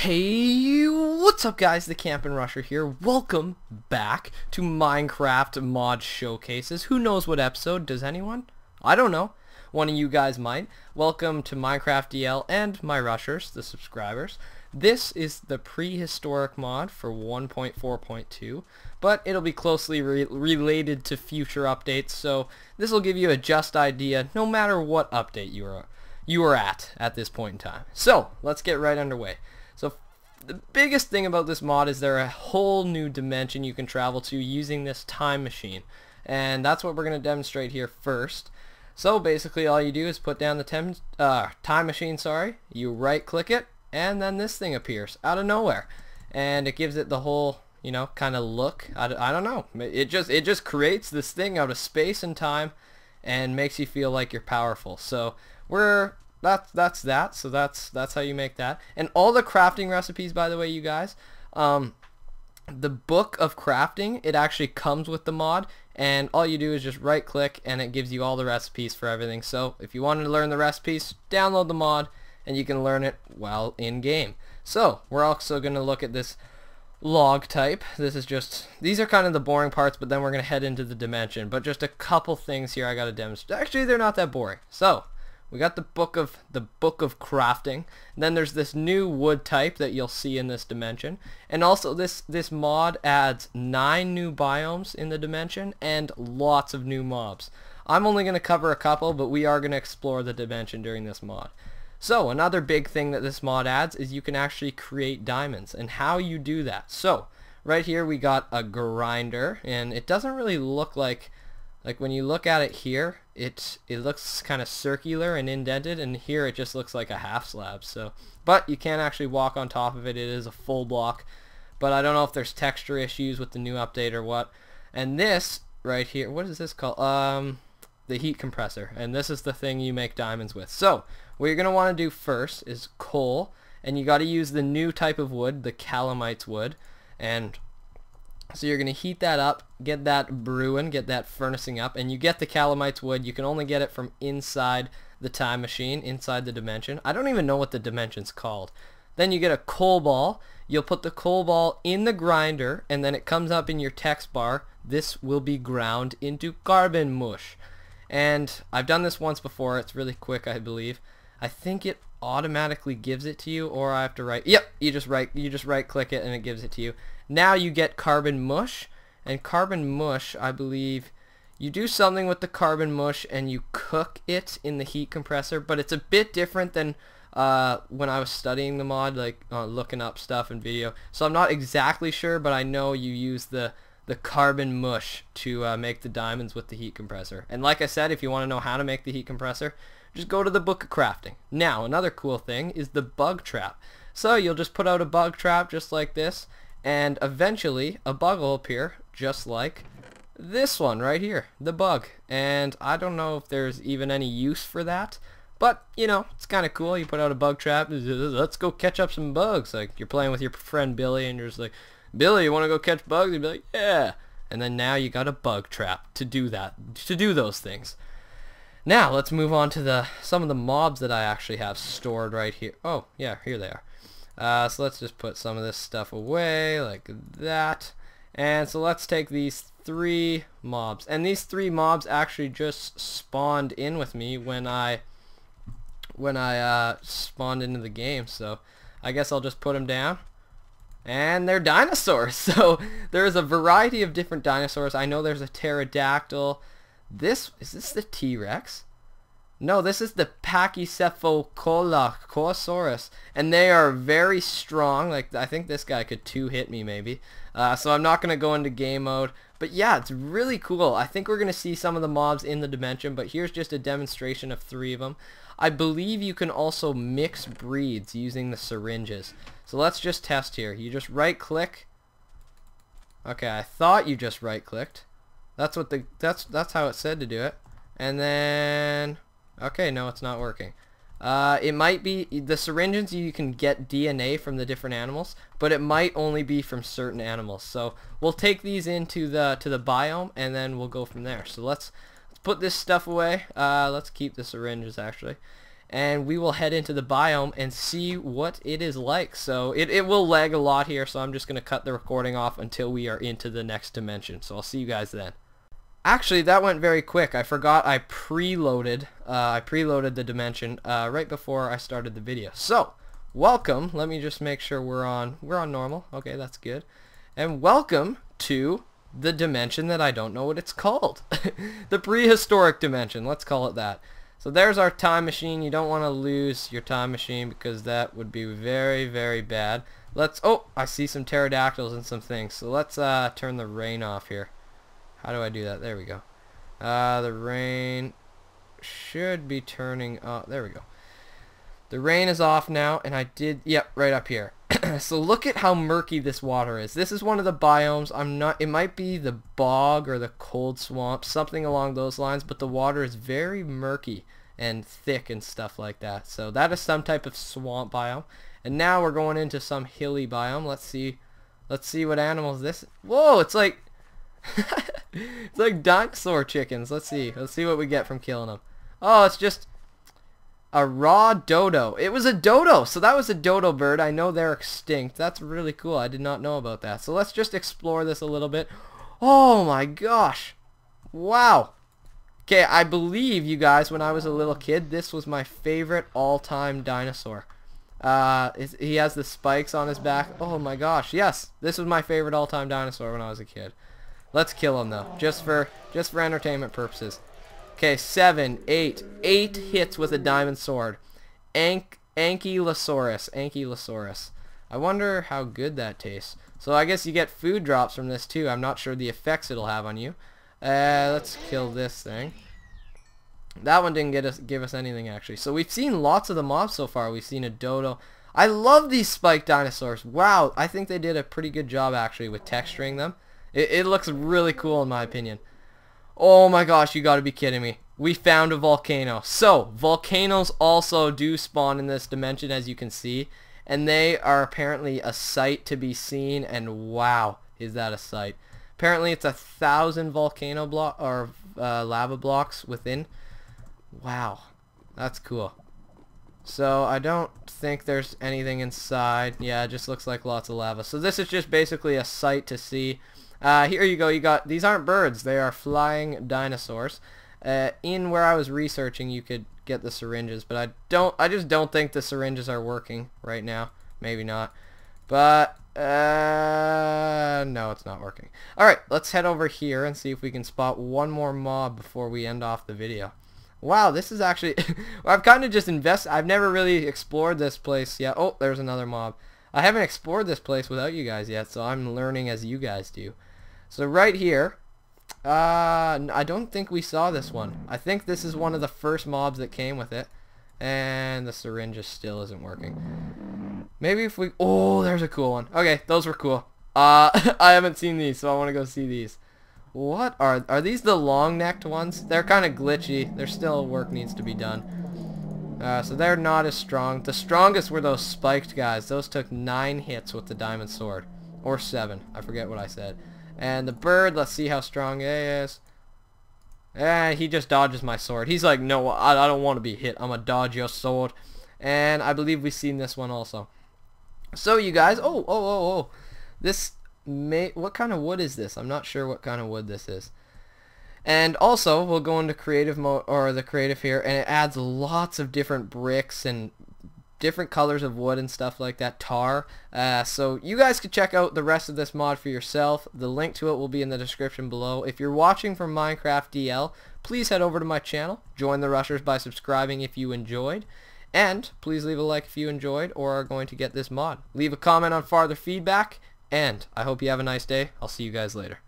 Hey, what's up guys, TheCampingRusher here. Welcome back to Minecraft Mod Showcases. Who knows what episode? Does anyone? I don't know. One of you guys might. Welcome to Minecraft DL and my rushers, the subscribers. This is the Prehistoric Mod for 1.4.2, but it'll be closely related to future updates, so this will give you a just idea no matter what update you are at this point in time. So, let's get right underway. So the biggest thing about this mod is there a whole new dimension you can travel to using this time machine, and that's what we're going to demonstrate here first. So basically all you do is put down the time machine, you right click it, and then this thing appears out of nowhere, and it gives it the whole, you know, kind of look. I don't know, it just creates this thing out of space and time and makes you feel like you're powerful. So that's how you make that. And all the crafting recipes, by the way, you guys, the book of crafting, it actually comes with the mod, and all you do is just right click and it gives you all the recipes for everything. So if you wanted to learn the recipes, download the mod and you can learn it while in game. So we're also going to look at this log type. These are kind of the boring parts, but then we're going to head into the dimension. But just a couple things here I got to demonstrate. Actually, they're not that boring. So we got the book of crafting. Then there's this new wood type that you'll see in this dimension, and also this mod adds 9 new biomes in the dimension and lots of new mobs. I'm only going to cover a couple, but we are going to explore the dimension during this mod. So another big thing that this mod adds is you can actually create diamonds, and how you do that. So right here we got a grinder, and it doesn't really look like when you look at it here, it looks kind of circular and indented, and here it just looks like a half slab. So, but you can't actually walk on top of it. It is a full block, but I don't know if there's texture issues with the new update or what. And this right here, what is this called? The heat compressor, and this is the thing you make diamonds with. So what you're gonna want to do first is coal, and you got to use the new type of wood, the calamites wood, and so you're going to heat that up, get that brewing, get that furnacing up, and you get the calamites wood. You can only get it from inside the time machine, inside the dimension. I don't even know what the dimension's called. Then you get a coal ball. You'll put the coal ball in the grinder, and then it comes up in your text bar. This will be ground into carbon mush. And I've done this once before. It's really quick, I believe. I think it automatically gives it to you, or I have to write. Yep, you just right click it and it gives it to you. Now you get carbon mush, and carbon mush, I believe you do something with the carbon mush and you cook it in the heat compressor, but it's a bit different than when I was studying the mod, like looking up stuff in video. So I'm not exactly sure, but I know you use the carbon mush to make the diamonds with the heat compressor. And like I said, if you want to know how to make the heat compressor, just go to the book of crafting. Now another cool thing is the bug trap. So you'll just put out a bug trap just like this, and eventually a bug will appear just like this one right here, the bug. And I don't know if there's even any use for that, but you know, it's kind of cool. You put out a bug trap, let's go catch up some bugs. Like you're playing with your friend Billy and you're just like, Billy, you want to go catch bugs? You'd be like, yeah. And then now you got a bug trap to do that, to do those things. Now let's move on to some of the mobs that I actually have stored right here. Oh yeah, here they are. So let's just put some of this stuff away like that. And so let's take these 3 mobs. And these 3 mobs actually just spawned in with me when I spawned into the game. So I guess I'll just put them down. And they're dinosaurs. So there's a variety of different dinosaurs. I know there's a pterodactyl. Is this the T-Rex? No, this is the Pachycephalosaurus, and they are very strong. Like I think this guy could 2-hit me maybe. So I'm not gonna go into game mode, but yeah, it's really cool. I think we're gonna see some of the mobs in the dimension, but here's just a demonstration of 3 of them. I believe you can also mix breeds using the syringes. So let's just test here. You just right click. Okay, I thought you just right clicked. That's how it said to do it. And then okay, no, it's not working. It might be the syringes. You can get DNA from the different animals, but it might only be from certain animals. So we'll take these into the biome, and then we'll go from there. So let's put this stuff away. Let's keep the syringes actually, and we will head into the biome and see what it is like. So it will lag a lot here, so I'm just going to cut the recording off until we are into the next dimension. So I'll see you guys then. Actually, that went very quick. I forgot I preloaded the dimension right before I started the video. So welcome. Let me just make sure we're on normal. Okay, that's good. And welcome to the dimension that I don't know what it's called. The Prehistoric Dimension. Let's call it that. So there's our time machine. You don't want to lose your time machine because that would be very, very bad. Oh, I see some pterodactyls and some things. So let's turn the rain off here. How do I do that? There we go. The rain should be turning off. There we go. The rain is off now, and yep, right up here. So look at how murky this water is. This is one of the biomes. It might be the bog or the cold swamp, something along those lines, but the water is very murky and thick and stuff like that. So that is some type of swamp biome. And now we're going into some hilly biome. Let's see what animals this. Whoa, it's like it's like dinosaur chickens. Let's see what we get from killing them. Oh, it's just a raw dodo. It was a dodo. So that was a dodo bird. I know they're extinct. That's really cool. I did not know about that. So let's just explore this a little bit. Oh my gosh. Wow. Okay, I believe, you guys, when I was a little kid, this was my favorite all-time dinosaur. He has the spikes on his back. Oh my gosh. Yes, this was my favorite all-time dinosaur when I was a kid. Let's kill him though, just for entertainment purposes. Okay, 8 hits with a diamond sword. Ankylosaurus. I wonder how good that tastes. So I guess you get food drops from this too. I'm not sure the effects it'll have on you. Let's kill this thing. That one didn't give us anything actually. So we've seen lots of the mobs so far. We've seen a dodo. I love these spiked dinosaurs. Wow, I think they did a pretty good job actually with texturing them. It looks really cool in my opinion. Oh my gosh, you gotta be kidding me. We found a volcano. So, volcanoes also do spawn in this dimension, as you can see. And they are apparently a sight to be seen, and wow, is that a sight. Apparently it's 1,000 volcano lava blocks within. Wow, that's cool. So, I don't think there's anything inside. Yeah, it just looks like lots of lava. So this is just basically a sight to see. Here you go. These aren't birds. They are flying dinosaurs. In where I was researching, you could get the syringes, but I just don't think the syringes are working right now. Maybe not. But no, it's not working. All right, let's head over here and see if we can spot one more mob before we end off the video. Wow, this is actually I've kind of just I've never really explored this place yet. Oh, there's another mob. I haven't explored this place without you guys yet, so I'm learning as you guys do. So right here, I don't think we saw this one. I think this is one of the first mobs that came with it. And the syringe just still isn't working. Maybe if we... Oh, there's a cool one. Okay, those were cool. I haven't seen these, so I want to go see these. What are these the long-necked ones? They're kind of glitchy. There's still work needs to be done. So they're not as strong. The strongest were those spiked guys. Those took 9 hits with the diamond sword. Or 7. I forget what I said. And the bird, let's see how strong he is. He just dodges my sword. He's like, no, I don't want to be hit. I'm going to dodge your sword. And I believe we've seen this one also. So you guys, what kind of wood is this? I'm not sure what kind of wood this is. And also, we'll go into creative mode, or the creative here, and it adds lots of different bricks and different colors of wood and stuff like that, tar. So you guys can check out the rest of this mod for yourself. The link to it will be in the description below. If you're watching from Minecraft DL, please head over to my channel. Join the Rushers by subscribing if you enjoyed. And please leave a like if you enjoyed or are going to get this mod. Leave a comment on farther feedback. And I hope you have a nice day. I'll see you guys later.